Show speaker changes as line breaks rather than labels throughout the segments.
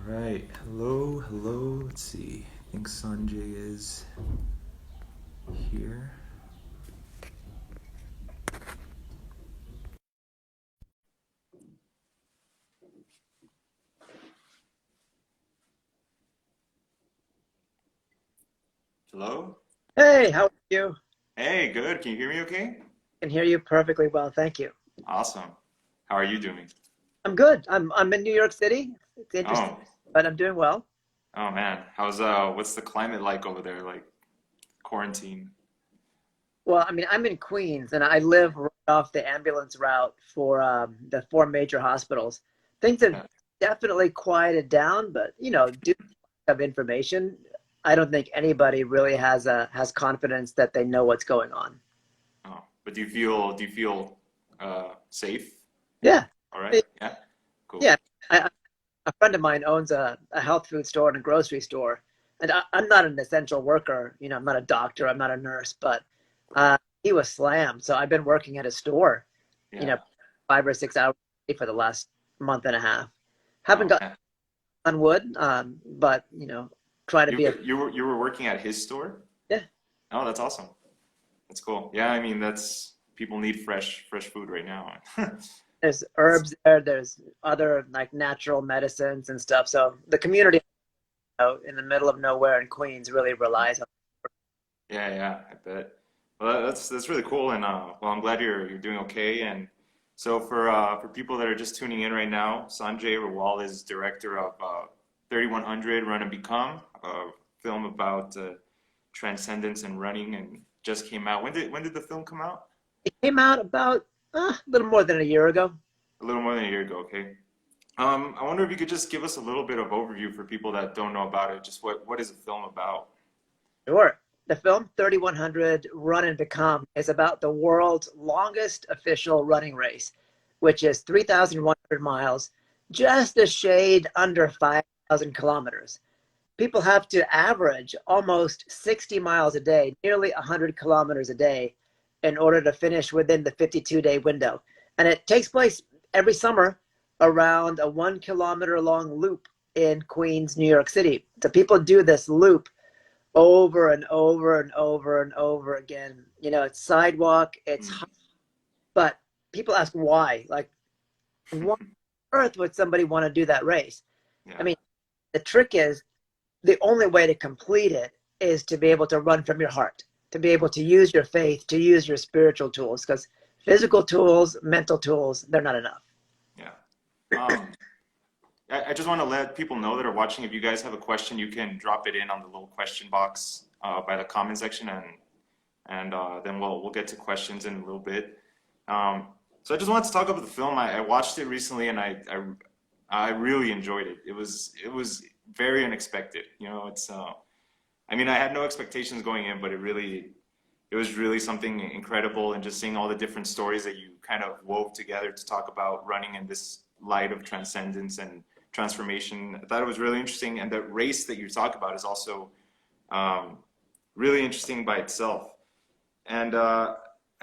right. Hello, hello. Let's see. I think Sanjay is here. Hello?
Hey, how are you?
Hey, good. Can you hear me okay?
Can hear you perfectly well, thank you.
Awesome. How are you doing?
I'm good. I'm in New York City. It's interesting,
Oh,
but I'm doing well.
oh man. What's the climate like over there? Like quarantine?
Well, I mean, I'm in Queens and I live right off the ambulance route for the four major hospitals. Things have
Yeah.
definitely quieted down, but due to lack of information, I don't think anybody really has confidence that they know what's going on.
Oh, but do you feel safe?
Yeah.
All right? Yeah. Cool.
Yeah. A friend of mine owns a health food store and a grocery store. And I'm not an essential worker. I'm not a doctor. I'm not a nurse, but
Cool.
he was slammed. So I've been working at a store, you know,
Yeah.
5 or 6 hours a day for the last month and a half. Haven't
Oh
got
man.
on wood, but, try to be a,
You were working at his store?
yeah,
Oh, that's awesome. That's cool. Yeah, I mean that's people need fresh food right now.
there's herbs there. There's other like natural medicines and stuff. So the community in the middle of nowhere in Queens really relies on.
Yeah, yeah, I bet. Well, that's really cool, and well, I'm glad you're doing okay. And so for people that are just tuning in right now, Sanjay Rawal is director of 3100 Run and Become, a film about transcendence and running, and just came out. When did the film come out?
It came out about a little more than a year ago.
A little more than a year ago. Okay. I wonder if you could just give us a little bit of overview for people that don't know about it. Just what is the film about?
Sure. The film 3100 Run and Become is about the world's longest official running race, which is 3,100 miles, just a shade under 5,000 kilometers. People have to average almost 60 miles a day, nearly 100 kilometers a day, in order to finish within the 52-day window. And it takes place every summer around a 1 kilometer long loop in Queens, New York City. So people do this loop over and over and over and over again. It's sidewalk, it's hot,
Hmm.
but people ask why. Like, why on earth would somebody want to do that race? I
Yeah.
mean, the trick is the only way to complete it is to be able to run from your heart, to be able to use your faith, to use your spiritual tools, because physical tools, mental tools, they're not enough.
Yeah. Um, I just want to let people know that are watching, if you guys have a question, you can drop it in on the little question box by the comment section, and then we'll get to questions in a little bit. So I just wanted to talk about the film. I watched it recently, and I really enjoyed it. It was very unexpected. It's I mean, I had no expectations going in, but it was really something incredible, and just seeing all the different stories that you kind of wove together to talk about running in this light of transcendence and transformation. I thought it was really interesting, and the race that you talk about is also um, really interesting by itself. And I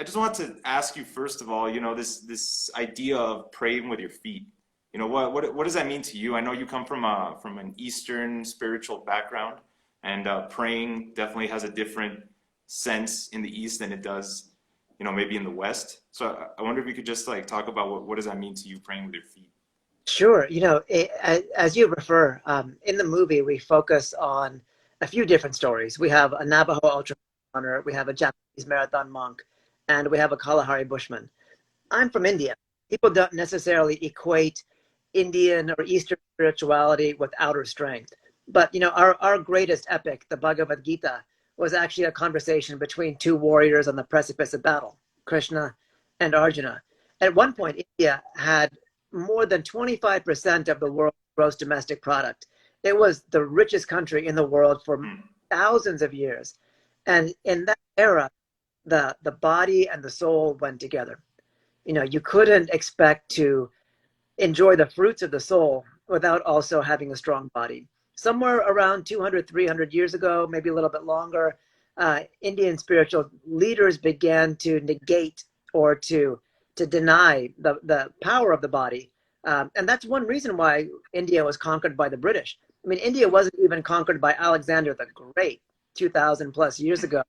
just want to ask you first of all, this idea of praying with your feet. What does that mean to you? I know you come from an Eastern spiritual background, and praying definitely has a different sense in the East than it does, maybe in the West. So I wonder if you could just like talk about what does that mean to you praying with your feet?
Sure. As you refer, in the movie, we focus on a few different stories. We have a Navajo ultra runner, we have a Japanese marathon monk, and we have a Kalahari bushman. I'm from India. People don't necessarily equate Indian or Eastern spirituality with outer strength. But our greatest epic, the Bhagavad Gita, was actually a conversation between two warriors on the precipice of battle, Krishna and Arjuna. At one point, India had more than 25% of the world's gross domestic product. It was the richest country in the world for
Hmm.
thousands of years. And in that era, the body and the soul went together. You couldn't expect to enjoy the fruits of the soul without also having a strong body. Somewhere around 200, 300 years ago, maybe a little bit longer, Indian spiritual leaders began to negate or to deny the power of the body And that's one reason why India was conquered by the British. I mean, India wasn't even conquered by Alexander the Great 2,000 plus years ago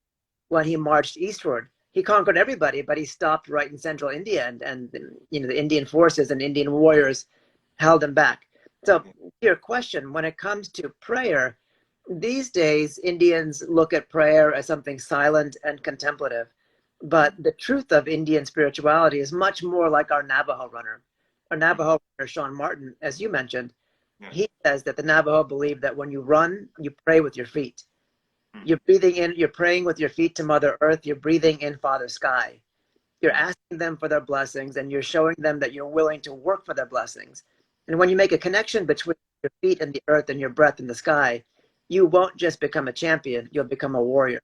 when he marched eastward. He conquered everybody, but he stopped right in central India, and the Indian forces and Indian warriors held him back. So, to your question, when it comes to prayer, these days Indians look at prayer as something silent and contemplative. But the truth of Indian spirituality is much more like our Navajo runner. Our Navajo runner, Sean Martin, as you mentioned, he says that the Navajo believe that when you run, you pray with your feet. You're breathing in, you're praying with your feet to Mother Earth, you're breathing in Father Sky. You're asking them for their blessings, and you're showing them that you're willing to work for their blessings. And when you make a connection between your feet and the earth and your breath in the sky, you won't just become a champion, you'll become a warrior.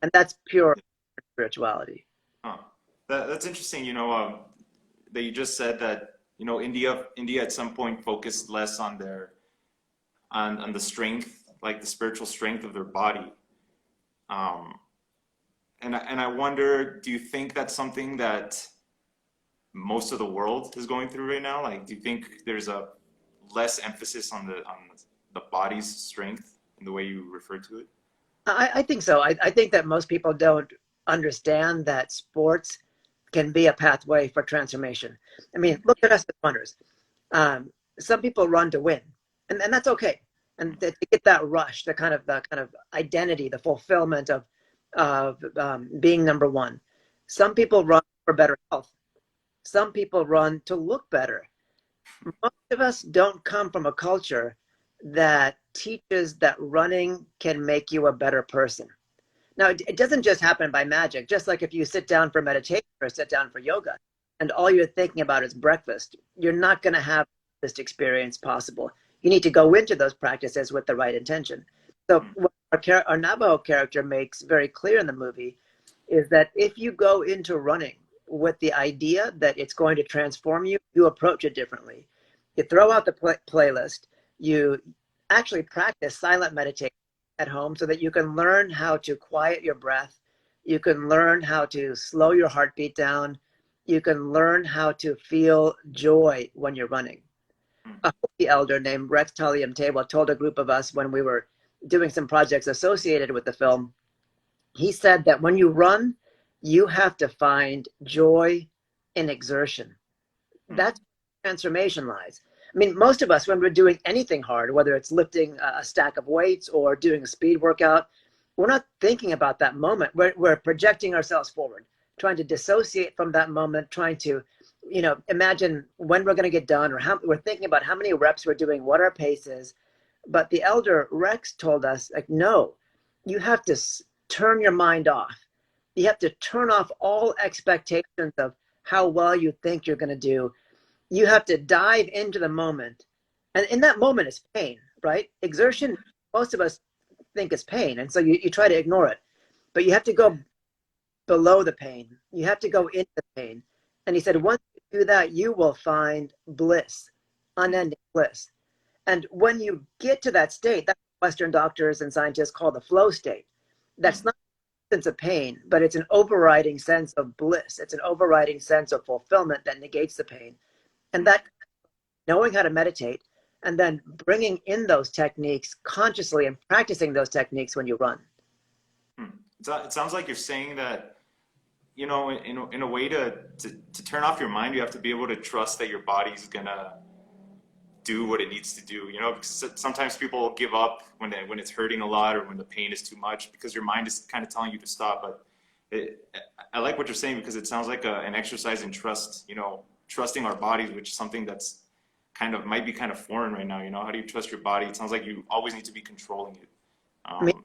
And that's pure spirituality.
Huh. That's interesting, that you just said that, India at some point focused less on on the strength, like the spiritual strength of their body. And I wonder, do you think that's something that most of the world is going through right now? Like, do you think there's a less emphasis on the body's strength in the way you refer to it?
I think so. I think that most people don't understand that sports can be a pathway for transformation. I mean, look at us as runners. Some people run to win, and that's okay. And to get that rush, the kind of identity, the fulfillment of being number one. Some people run for better health. Some people run to look better. Most of us don't come from a culture that teaches that running can make you a better person. Now, it doesn't just happen by magic. Just like if you sit down for meditation or sit down for yoga and all you're thinking about is breakfast, you're not going to have this experience possible. You need to go into those practices with the right intention. So what our Navajo character makes very clear in the movie is that if you go into running with the idea that it's going to transform you, you approach it differently. You throw out the playlist, you actually practice silent meditation at home so that you can learn how to quiet your breath. You can learn how to slow your heartbeat down. You can learn how to feel joy when you're running. A Hopi elder named Rex Tulliam Table told a group of us when we were doing some projects associated with the film, he said that when you run, you have to find joy in exertion. That's where transformation lies. I mean, most of us, when we're doing anything hard, whether it's lifting a stack of weights or doing a speed workout, we're not thinking about that moment. We're projecting ourselves forward, trying to dissociate from that moment, trying to, imagine when we're going to get done, or how we're thinking about how many reps we're doing, what our pace is. But the elder Rex told us, like, no, you have to turn your mind off. You have to turn off all expectations of how well you think you're going to do. You have to dive into the moment. And in that moment is pain, right? Exertion, most of us think is pain. And so you try to ignore it. But you have to go below the pain. You have to go into the pain. And he said, once you do that, you will find bliss, unending bliss. And when you get to that state, that's what Western doctors and scientists call the flow state. That's not a sense of pain, but it's an overriding sense of bliss. It's an overriding sense of fulfillment that negates the pain. And that knowing how to meditate and then bringing in those techniques consciously and practicing those techniques when you run.
It sounds like you're saying that, in a way to turn off your mind, you have to be able to trust that your body's gonna do what it needs to do, because sometimes people give up when it's hurting a lot or when the pain is too much because your mind is kind of telling you to stop. But I like what you're saying because it sounds like an exercise in trust, trusting our bodies, which is something that's might be kind of foreign right now. How do you trust your body? It sounds like you always need to be controlling it.
I mean,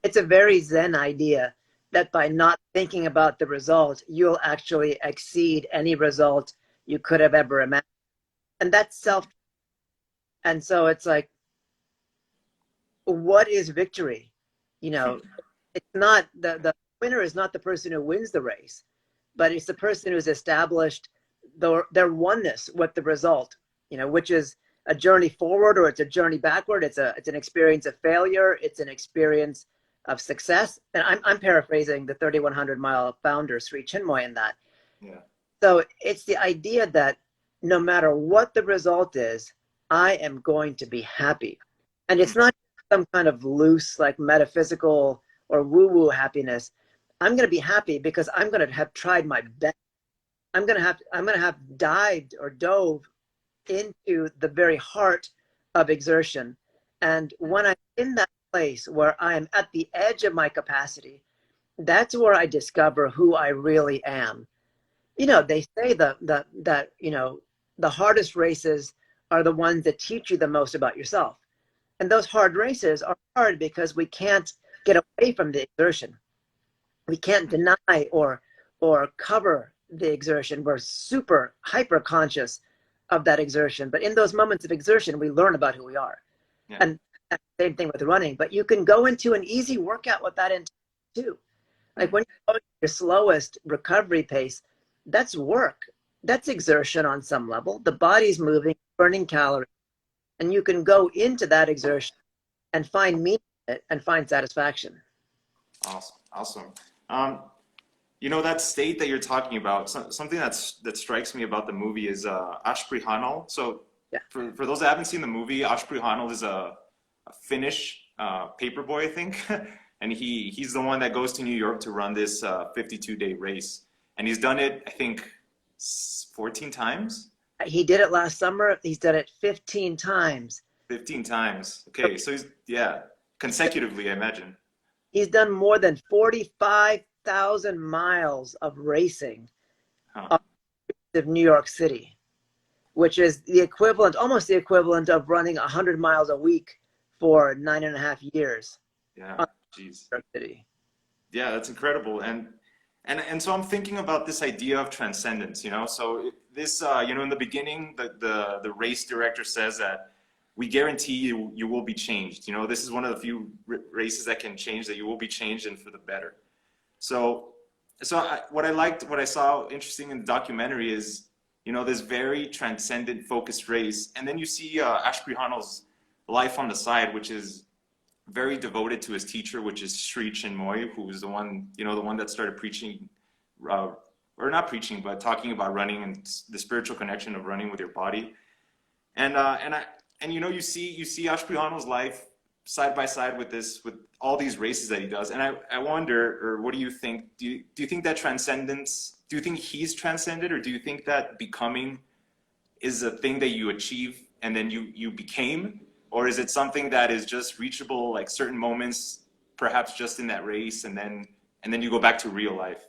it's a very Zen idea that by not thinking about the result, you'll actually exceed any result you could have ever imagined. And that's self. And so it's like, what is victory? It's not the winner is not the person who wins the race, but it's the person who's established their oneness with the result, which is a journey forward or it's a journey backward. It's an experience of failure. It's an experience of success. And I'm paraphrasing the 3,100 mile founder, Sri Chinmoy, in that.
Yeah.
So it's the idea that no matter what the result is, I am going to be happy. And it's not some kind of loose, like metaphysical or woo-woo happiness. I'm going to be happy because I'm going to have tried my best. I'm going to have dived or dove into the very heart of exertion. And when I'm in that place where I am at the edge of my capacity, that's where I discover who I really am. You know, they say that, you know, the hardest races are the ones that teach you the most about yourself. And those hard races are hard because we can't get away from the exertion. We can't deny or cover the exertion. We're super hyper conscious of that exertion. But in those moments of exertion, we learn about who we are.
Yeah.
And same thing with running. But you can go into an easy workout with that in too. Like when you're going at your slowest recovery pace, that's work. That's exertion on some level. The body's moving, burning calories. And you can go into that exertion and find meaning in it and find satisfaction.
Awesome. Awesome. You know, that state that you're talking about, something that strikes me about the movie is Prhan. So
Yeah.
for those that haven't seen the movie, Prhan is a Finnish paperboy, I think. And he's the one that goes to New York to run this 52-day race. And he's done it, I think, 14 times?
He did it last summer. He's done it 15 times.
15 times. Okay, so he's, yeah, consecutively, I imagine.
He's done more than 45,000 miles of racing of New York City, which is the equivalent, almost the equivalent of running 100 miles a week for 9.5 years.
Yeah, jeez.
New York City.
Yeah, that's incredible. And so I'm thinking about this idea of transcendence, you know. So this, you know, in the beginning, the race director says that we guarantee you will be changed. You know, this is one of the few races that can change, that you will be changed and for the better. So what I saw interesting in the documentary is, you know, this very transcendent focused race. And then you see Prhan's life on the side, which is very devoted to his teacher, which is Sri Chinmoy, who is the one, you know, the one that started preaching, or not preaching, but talking about running and the spiritual connection of running with your body. And you know, you see Prhan's life side by side with all these races that he does. And I wonder, or what do you think? Do you think that transcendence? Do you think he's transcended, or do you think that becoming is a thing that you achieve and then you became? Or is it something that is just reachable, like certain moments, perhaps just in that race, and then you go back to real life?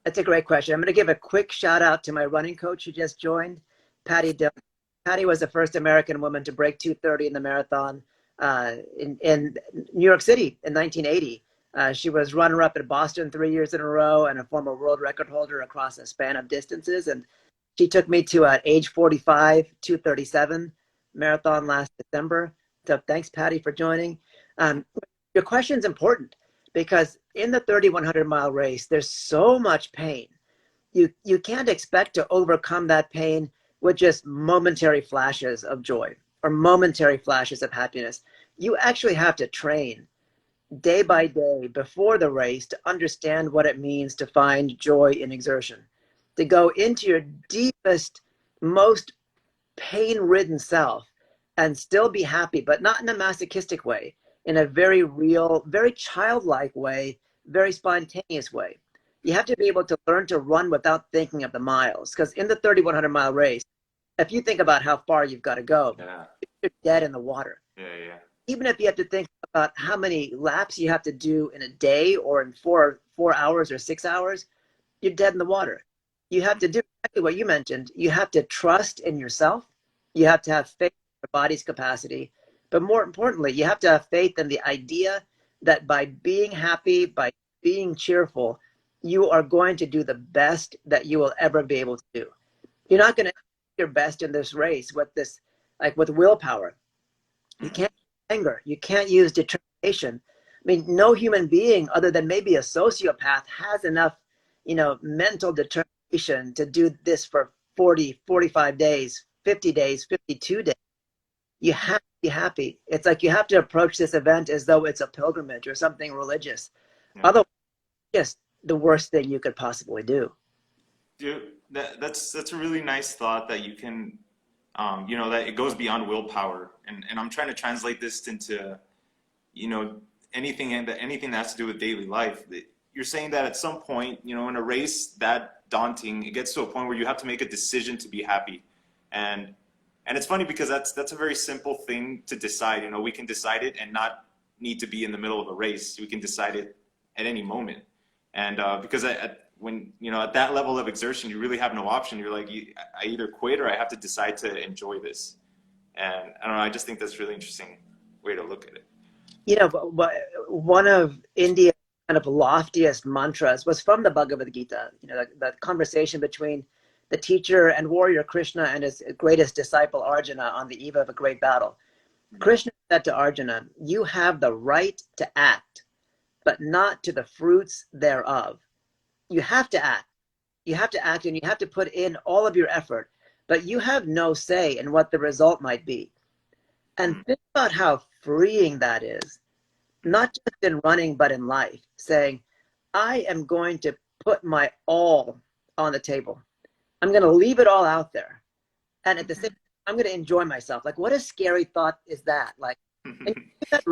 That's a great question. I'm going to give a quick shout out to my running coach who just joined, Patty Dillon. Patty was the first American woman to break 2:30 in the marathon in New York City in 1980. She was runner-up at Boston 3 years in a row and a former world record holder across a span of distances. And she took me to age 45, 2:37 marathon last December. So thanks, Patty, for joining. Your question's important because in the 3,100 mile race, there's so much pain. You can't expect to overcome that pain with just momentary flashes of joy or momentary flashes of happiness. You actually have to train day by day before the race to understand what it means to find joy in exertion, to go into your deepest, most pain-ridden self and still be happy, but not in a masochistic way, in a very real, very childlike way, very spontaneous way. You have to be able to learn to run without thinking of the miles, because in the 3,100 mile race, if you think about how far you've got to go, you're dead in the water.
Yeah.
Even if you have to think about how many laps you have to do in a day or in four hours or 6 hours, you're dead in the water. You have to do exactly what you mentioned. You have to trust in yourself. You have to have faith in your body's capacity. But more importantly, you have to have faith in the idea that by being happy, by being cheerful, you are going to do the best that you will ever be able to do. You're not going to do your best in this race with this, like with willpower. You can't use anger. You can't use determination. I mean, no human being other than maybe a sociopath has enough, mental determination to do this for 40, 45 days, 50 days, 52 days. You have to be happy. It's like you have to approach this event as though it's a pilgrimage or something religious. Yeah. Otherwise, it's just the worst thing you could possibly do.
Dude, that's a really nice thought that you can, you know, that it goes beyond willpower. And I'm trying to translate this into, you know, anything that has to do with daily life. You're saying that at some point, you know, in a race that daunting, it gets to a point where you have to make a decision to be happy. And and it's funny because that's a very simple thing to decide. You know, we can decide it and not need to be in the middle of a race. We can decide it at any moment. And because when you know at that level of exertion, you really have no option. You're like, I either quit or I have to decide to enjoy this. And I don't know. I just think that's a really interesting way to look at it.
You know, one of India's kind of loftiest mantras was from the Bhagavad Gita. You know, the conversation between the teacher and warrior Krishna and his greatest disciple Arjuna on the eve of a great battle. Krishna said to Arjuna, "You have the right to act, but not to the fruits thereof." You have to act. You have to act and you have to put in all of your effort, but you have no say in what the result might be. And think about how freeing that is, not just in running, but in life, saying, I am going to put my all on the table. I'm going to leave it all out there. And at the same time, I'm going to enjoy myself. Like, what a scary thought is that? Like, and that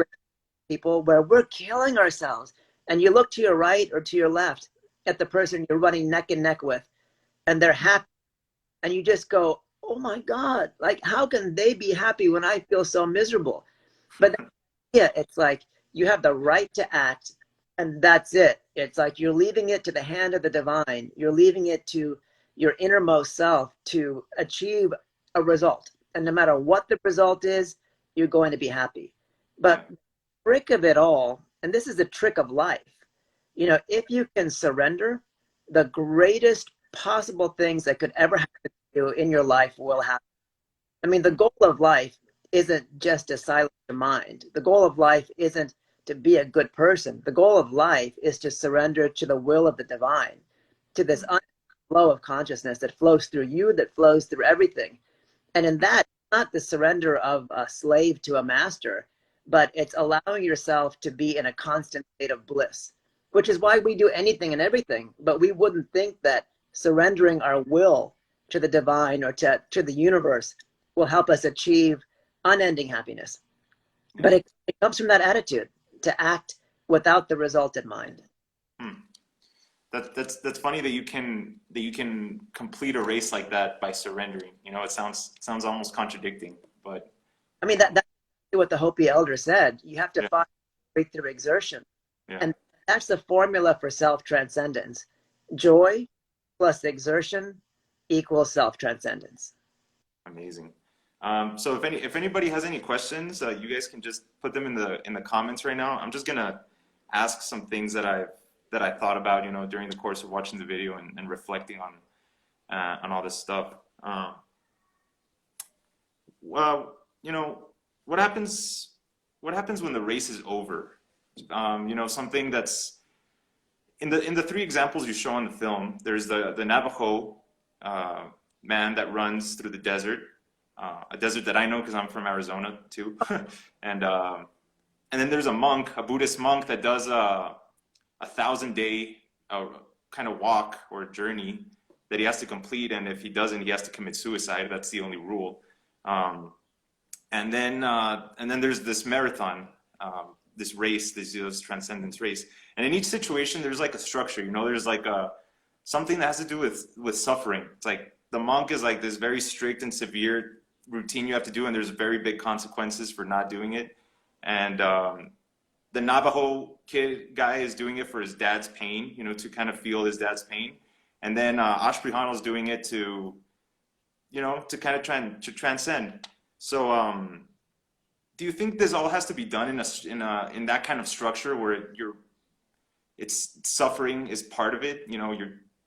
people where we're killing ourselves and you look to your right or to your left at the person you're running neck and neck with and they're happy and you just go, oh my God, like how can they be happy when I feel so miserable? But yeah, it's like you have the right to act and that's it. It's like you're leaving it to the hand of the divine. You're leaving it to your innermost self to achieve a result. And no matter what the result is, you're going to be happy. But the trick of it all, and this is the trick of life, you know, if you can surrender, the greatest possible things that could ever happen to you in your life will happen. I mean, the goal of life isn't just to silence your mind. The goal of life isn't to be a good person. The goal of life is to surrender to the will of the divine, to this flow of consciousness that flows through you, that flows through everything. And in that, not the surrender of a slave to a master, but it's allowing yourself to be in a constant state of bliss, which is why we do anything and everything. But we wouldn't think that surrendering our will to the divine or to the universe will help us achieve unending happiness. But it comes from that attitude to act without the result in mind.
That's funny that you can complete a race like that by surrendering. You know, it sounds almost contradicting, but
I mean that's what the Hopi elder said. You have to find way through exertion, and that's the formula for self-transcendence. Joy plus exertion equals self-transcendence.
Amazing. So if anybody has any questions, you guys can just put them in the comments right now. I'm just gonna ask some things that I thought about, you know, during the course of watching the video and reflecting on all this stuff. Well, you know, what happens when the race is over? You know, something that's in the three examples you show in the film. There's the Navajo man that runs through the desert, a desert that I know because I'm from Arizona too, and then there's a monk, a Buddhist monk that does a 1,000-day kind of walk or journey that he has to complete, and if he doesn't, he has to commit suicide. That's the only rule. And then there's this marathon, this race, this transcendence race. And in each situation, there's like a structure. You know, there's like something that has to do with suffering. It's like the monk is like this very strict and severe routine you have to do, and there's very big consequences for not doing it. And the Navajo guy is doing it for his dad's pain, you know, to kind of feel his dad's pain. And then Prhan is doing it to, you know, to kind of to transcend. So do you think this all has to be done in that kind of structure where it's suffering is part of it? You know,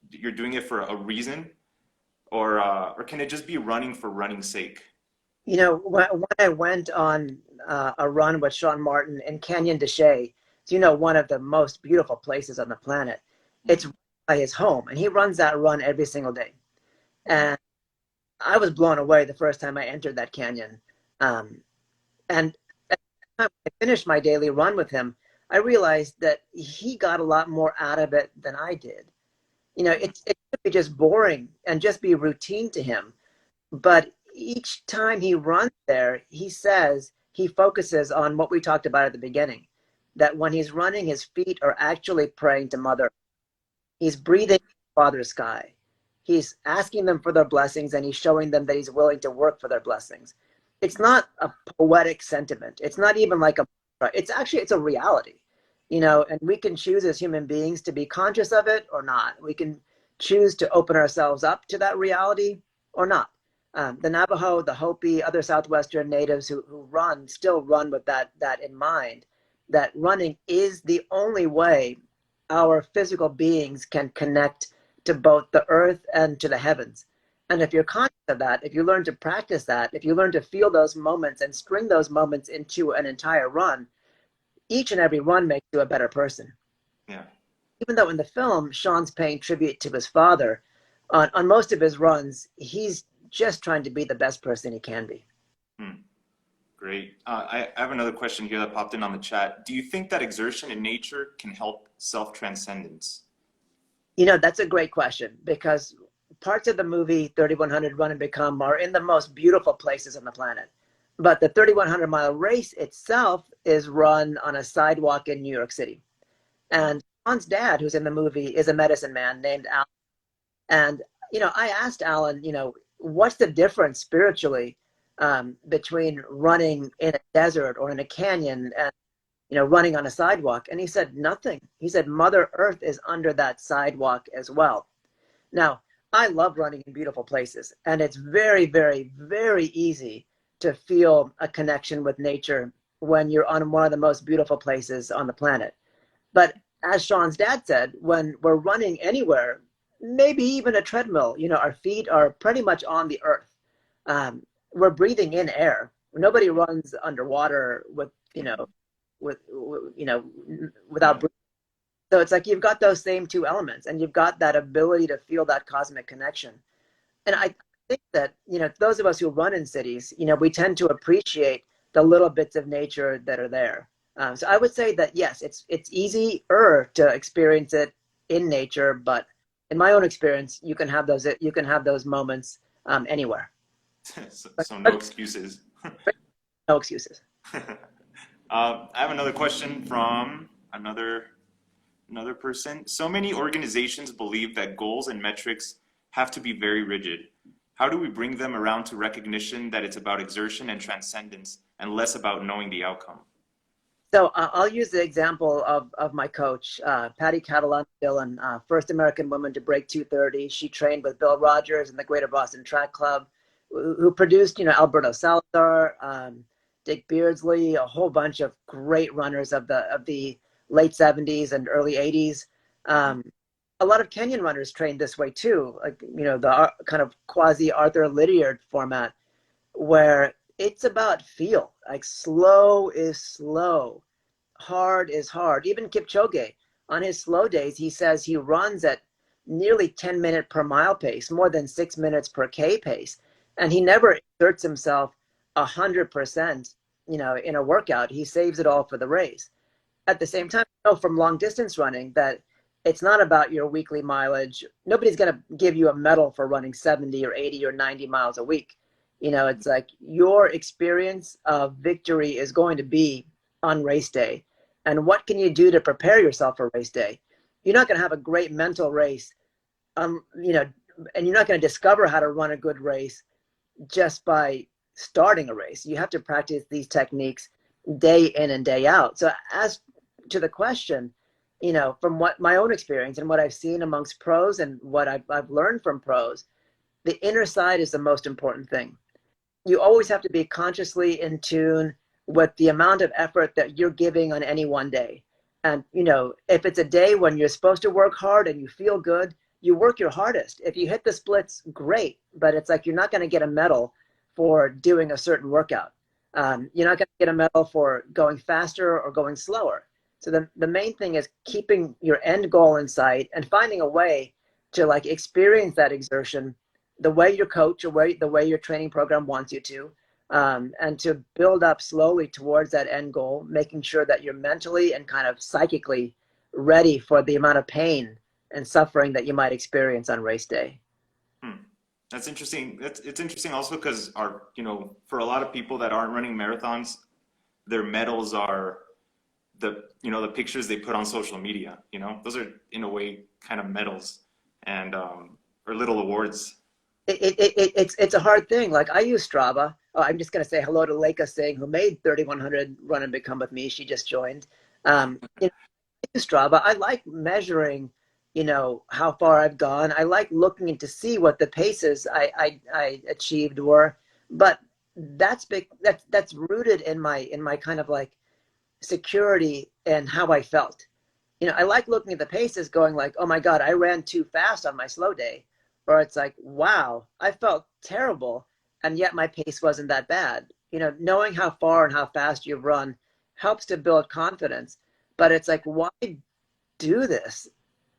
you're doing it for a reason, or can it just be running for running's sake?
You know, when I went on a run with Sean Martin in Canyon de Chelly, it's, you know, one of the most beautiful places on the planet. It's by his home, and he runs that run every single day. And I was blown away the first time I entered that canyon. And at the time I finished my daily run with him, I realized that he got a lot more out of it than I did. You know, it's could be just boring and just be routine to him. But each time he runs there, he says he focuses on what we talked about at the beginning, that when he's running, his feet are actually praying to Mother. He's breathing Father Sky. He's asking them for their blessings, and he's showing them that he's willing to work for their blessings. It's not a poetic sentiment. It's not even like a, it's a reality, and we can choose as human beings to be conscious of it or not. We can choose to open ourselves up to that reality or not. The Navajo, the Hopi, other Southwestern natives who run still run with that in mind, that running is the only way our physical beings can connect to both the earth and to the heavens. And if you're conscious of that, if you learn to practice that, if you learn to feel those moments and string those moments into an entire run, each and every run makes you a better person.
Yeah.
Even though in the film, Sean's paying tribute to his father, on most of his runs, he's just trying to be the best person he can be.
Great. I have another question here that popped in on the chat. Do you think that exertion in nature can help self-transcendence?
That's a great question, because parts of the movie 3100 Run and Become are in the most beautiful places on the planet. But the 3,100-mile race itself is run on a sidewalk in New York City. And Sean's dad, who's in the movie, is a medicine man named Alan. And, I asked Alan, what's the difference spiritually between running in a desert or in a canyon and, running on a sidewalk? And he said, nothing. He said, Mother Earth is under that sidewalk as well. Now, I love running in beautiful places, and it's very, very, very easy to feel a connection with nature when you're on one of the most beautiful places on the planet. But as Sean's dad said, when we're running anywhere, maybe even a treadmill, our feet are pretty much on the earth. We're breathing in air. Nobody runs underwater without breathing. So it's like you've got those same two elements, and you've got that ability to feel that cosmic connection. And I think that, those of us who run in cities, we tend to appreciate the little bits of nature that are there. So I would say that, yes, it's easier to experience it in nature, but in my own experience, you can have those moments anywhere.
So no excuses.
No excuses.
I have another question from another person. So many organizations believe that goals and metrics have to be very rigid. How do we bring them around to recognition that it's about exertion and transcendence and less about knowing the outcome?
So I'll use the example of my coach, Patty Catalan Dillon, first American woman to break 230. She trained with Bill Rogers and the Greater Boston Track Club, who produced, Alberto Salazar, Dick Beardsley, a whole bunch of great runners of the late 70s and early 80s. A lot of Kenyan runners trained this way too, like, the kind of quasi Arthur Lydiard format, where it's about feel. Like, slow is slow, hard is hard. Even Kipchoge, on his slow days, he says he runs at nearly 10-minute per mile pace, more than 6 minutes per K pace. And he never exerts himself 100%, in a workout. He saves it all for the race. At the same time, from long distance running, that it's not about your weekly mileage. Nobody's going to give you a medal for running 70 or 80 or 90 miles a week. It's like your experience of victory is going to be on race day. And what can you do to prepare yourself for race day? You're not going to have a great mental race, and you're not going to discover how to run a good race just by starting a race. You have to practice these techniques day in and day out. So as to the question, from what my own experience and what I've seen amongst pros and what I've learned from pros, the inner side is the most important thing. You always have to be consciously in tune with the amount of effort that you're giving on any one day. And, if it's a day when you're supposed to work hard and you feel good, you work your hardest. If you hit the splits, great. But it's like you're not going to get a medal for doing a certain workout. You're not going to get a medal for going faster or going slower. So the main thing is keeping your end goal in sight and finding a way to experience that exertion the way your coach or the way your training program wants you to, and to build up slowly towards that end goal, making sure that you're mentally and kind of psychically ready for the amount of pain and suffering that you might experience on race day.
Hmm. That's interesting. It's interesting also because for a lot of people that aren't running marathons, their medals are the pictures they put on social media. Those are in a way kind of medals and or little awards.
It's a hard thing. Like I use Strava. Oh, I'm just gonna say hello to Leica Singh, who made 3100 Run and Become with me. She just joined. I use Strava. I like measuring, how far I've gone. I like looking to see what the paces I achieved were. But that's big. That's rooted in my kind of like security and how I felt. I like looking at the paces going like, oh my God, I ran too fast on my slow day. Or it's like, wow, I felt terrible. And yet my pace wasn't that bad. Knowing how far and how fast you've run helps to build confidence. But it's like, why do this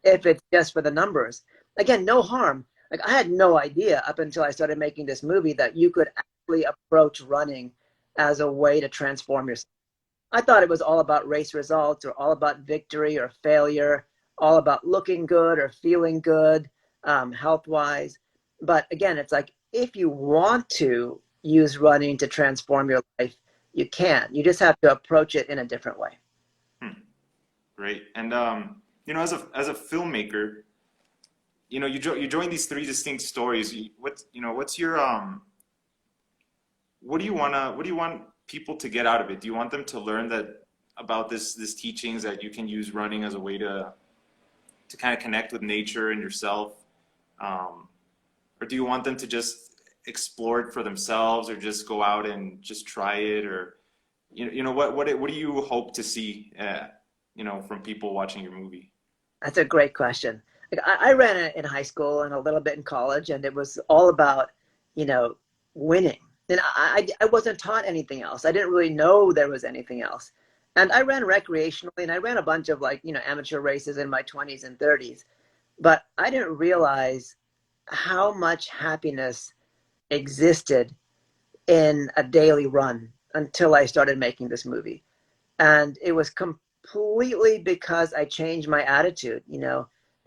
if it's just for the numbers? Again, no harm. Like I had no idea up until I started making this movie that you could actually approach running as a way to transform yourself. I thought it was all about race results or all about victory or failure, all about looking good or feeling good, health wise. But again, it's like if you want to use running to transform your life, you can. You just have to approach it in a different way.
Hmm. Great. And as a filmmaker, you join these three distinct stories. What's your what do you want people to get out of it? Do you want them to learn that about this teachings that you can use running as a way to kind of connect with nature and yourself, or do you want them to just explore it for themselves, or just go out and just try it, or what do you hope to see from people watching your movie?
That's a great question. Like I ran it in high school and a little bit in college, and it was all about, winning. And I wasn't taught anything else. I didn't really know there was anything else. And I ran recreationally, and I ran a bunch of amateur races in my 20s and 30s. But I didn't realize how much happiness existed in a daily run until I started making this movie. And it was completely because I changed my attitude,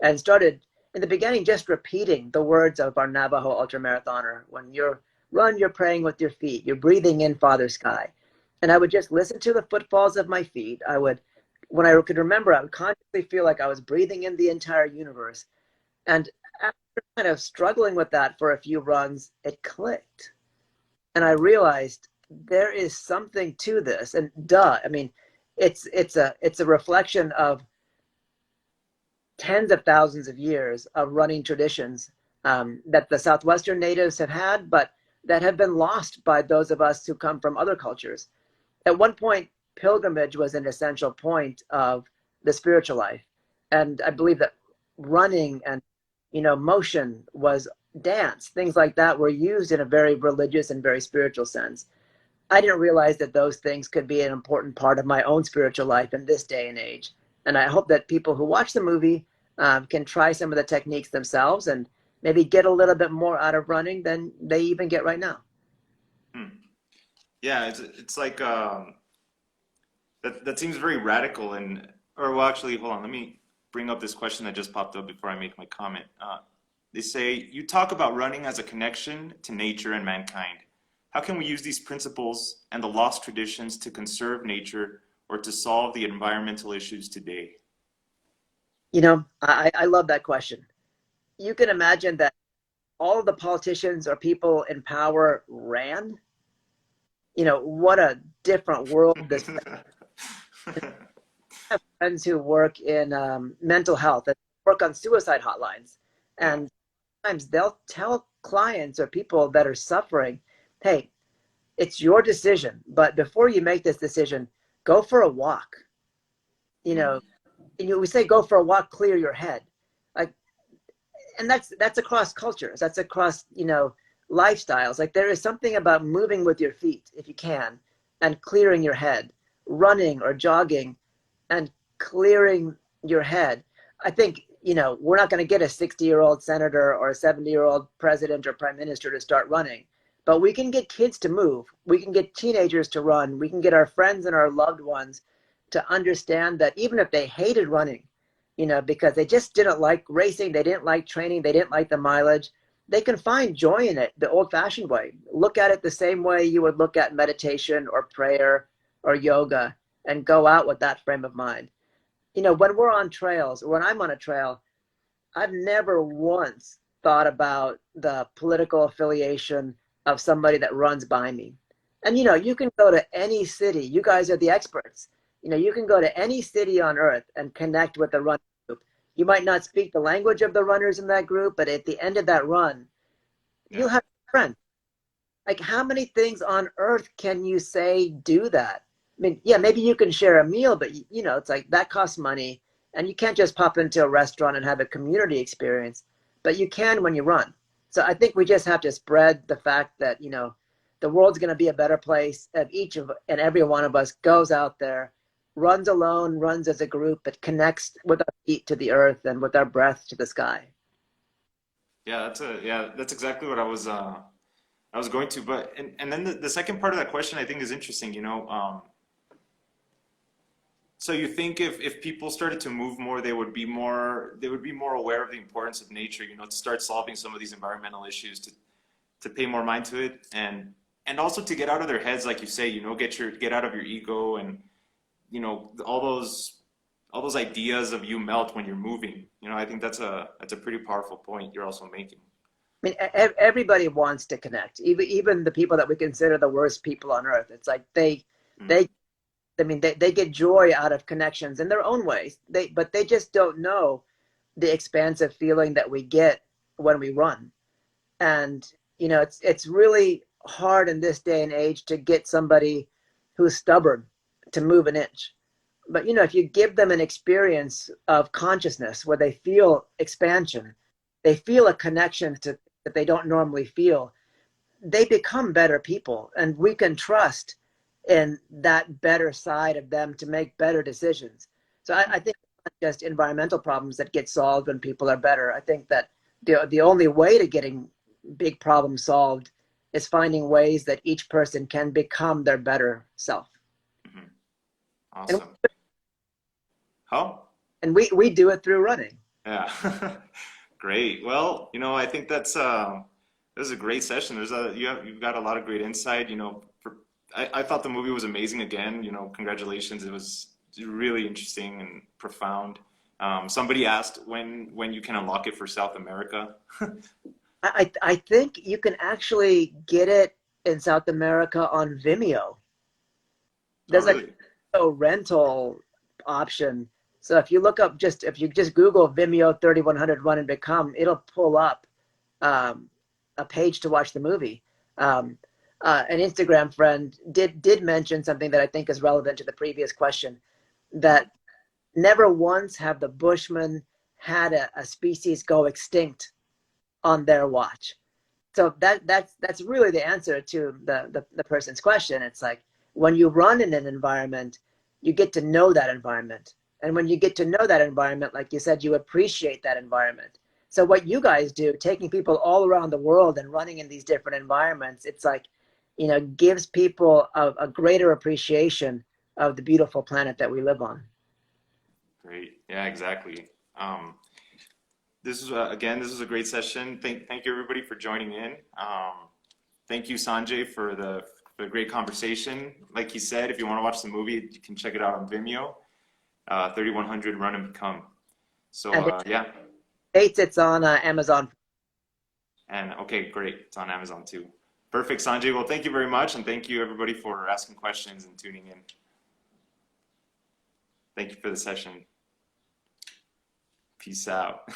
and started in the beginning just repeating the words of our Navajo ultramarathoner. When you're run, you're praying with your feet, you're breathing in Father Sky. And I would just listen to the footfalls of my feet. When I could remember, I would consciously feel like I was breathing in the entire universe. And after kind of struggling with that for a few runs, it clicked. And I realized there is something to this. And I mean, it's a reflection of tens of thousands of years of running traditions that the Southwestern natives have had, but that have been lost by those of us who come from other cultures. At one point, pilgrimage was an essential point of the spiritual life. And I believe that running and, motion was dance, things like that were used in a very religious and very spiritual sense. I didn't realize that those things could be an important part of my own spiritual life in this day and age. And I hope that people who watch the movie can try some of the techniques themselves and maybe get a little bit more out of running than they even get right now.
Hmm. Yeah, it's like that seems very radical. Or well, actually, hold on, let me bring up this question that just popped up before I make my comment. They say, you talk about running as a connection to nature and mankind. How can we use these principles and the lost traditions to conserve nature or to solve the environmental issues today?
I love that question. You can imagine that all of the politicians or people in power ran. What a different world this. I have friends who work in mental health and work on suicide hotlines, and sometimes they'll tell clients or people that are suffering, "Hey, it's your decision, but before you make this decision, go for a walk." We say go for a walk, clear your head, like, and that's across cultures, that's across lifestyles. Like there is something about moving with your feet if you can, and clearing your head, running or jogging, and clearing your head. I think we're not going to get a 60-year-old senator or a 70-year-old president or prime minister to start running, but we can get kids to move. We can get teenagers to run. We can get our friends and our loved ones to understand that even if they hated running, because they just didn't like racing, they didn't like training, they didn't like the mileage. They can find joy in it the old-fashioned way. Look at it the same way you would look at meditation or prayer or yoga, and go out with that frame of mind. When we're on trails, or when I'm on a trail, I've never once thought about the political affiliation of somebody that runs by me. And you can go to any city. You guys are the experts. You can go to any city on earth and connect with a running group. You might not speak the language of the runners in that group, but at the end of that run,
Yeah.
you'll have a friend. Like, how many things on earth can you say do that? I mean, yeah, maybe you can share a meal, but it's like that costs money, and you can't just pop into a restaurant and have a community experience, but you can when you run. So I think we just have to spread the fact that, the world's going to be a better place if each of and every one of us goes out there, runs alone, runs as a group, but connects with our feet to the earth and with our breath to the sky.
That's exactly what I was going to, but and then the second part of that question I think is interesting, so you think if people started to move more, they would be more aware of the importance of nature, to start solving some of these environmental issues, to pay more mind to it, and also to get out of their heads, like you say, get out of your ego, and all those ideas of you melt when you're moving. I think that's a pretty powerful point you're also making.
I mean, everybody wants to connect, even the people that we consider the worst people on earth. It's like
Mm.
they I mean, they get joy out of connections in their own ways. But they just don't know the expansive feeling that we get when we run. And it's really hard in this day and age to get somebody who's stubborn to move an inch. But if you give them an experience of consciousness where they feel expansion, they feel a connection to that they don't normally feel, they become better people, and we can trust in that better side of them to make better decisions. So I think it's not just environmental problems that get solved when people are better. I think that the only way to getting big problems solved is finding ways that each person can become their better self.
Hmm.
And
Awesome. How?
we do it through running.
Yeah. Great. Well, I think this is a great session. You've got a lot of great insight. I thought the movie was amazing again. Congratulations. It was really interesting and profound. Somebody asked when you can unlock it for South America.
I think you can actually get it in South America on Vimeo.
Oh,
There's like
really?
a rental option. So if you just Google Vimeo 3100 Run and Become, it'll pull up um, a page to watch the movie. Um, an Instagram friend did mention something that I think is relevant to the previous question, that never once have the Bushmen had a species go extinct on their watch. So that's really the answer to the person's question. It's like, when you run in an environment, you get to know that environment. And when you get to know that environment, like you said, you appreciate that environment. So what you guys do, taking people all around the world and running in these different environments, it's like, gives people a greater appreciation of the beautiful planet that we live on.
Great. Yeah, exactly. Um, this is again, this was a great session. Thank you everybody for joining in. Thank you, Sanjay, for the great conversation. Like he said, if you want to watch the movie, you can check it out on Vimeo. 3100 Run and Become. So
And
yeah,
it's on Amazon.
and okay, great. It's on Amazon too. Perfect, Sanjay. Well, thank you very much, and thank you everybody for asking questions and tuning in. Thank you for the session. Peace out.